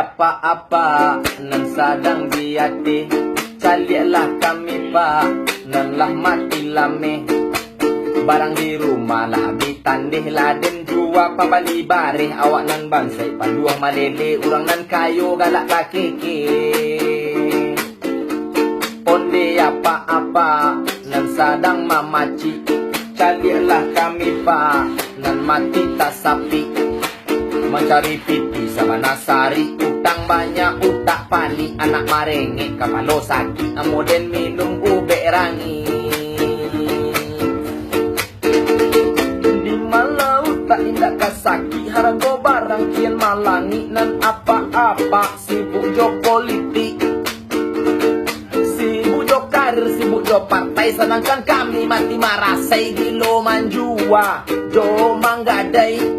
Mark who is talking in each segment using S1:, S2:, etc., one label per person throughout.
S1: apa-apa nan sadang diati, calilah kami pa nan lah mati lame. Barang di rumah lah bitandih laden jua pabali bare, awak nan bansai paluah malele, urang nan kayo galak kakeke. Onde apa-apa nan sadang mamaci, calilah kami pa nan mati tak sapi. Mencari pipi sama nasari, utang banyak utak pani, anak marenge kapalo sakit, amoden minum ube rangi. Di malau tak indah kasaki, harga barang kian malangi, nan apa-apa sibuk jo politik, sibuk jo karir, sibuk jo partai, sedangkan kami mati marasai gilo manjua jo manggadai.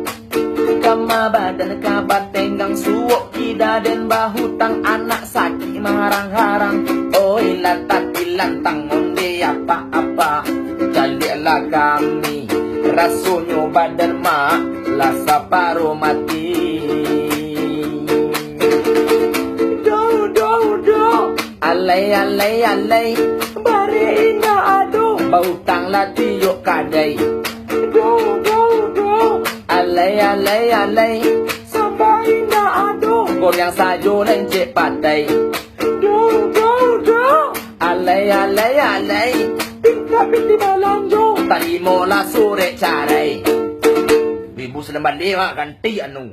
S1: Kama badan kabat tenggang suwok kida den bahutang, anak sakit marang-harang. Oi latati lantang onde apa-apa, calilah kami rasonyo badan mak lasa paro mati. Do alay alay alay, bare inga ado bahutang lati yok kadai. Alay alay alay, sampai na ado goyang sajo dan cek patai. Alay alay alay, pinta pinti malanjo, tadi mola sore carai. Ibu sedang balik ganti anu.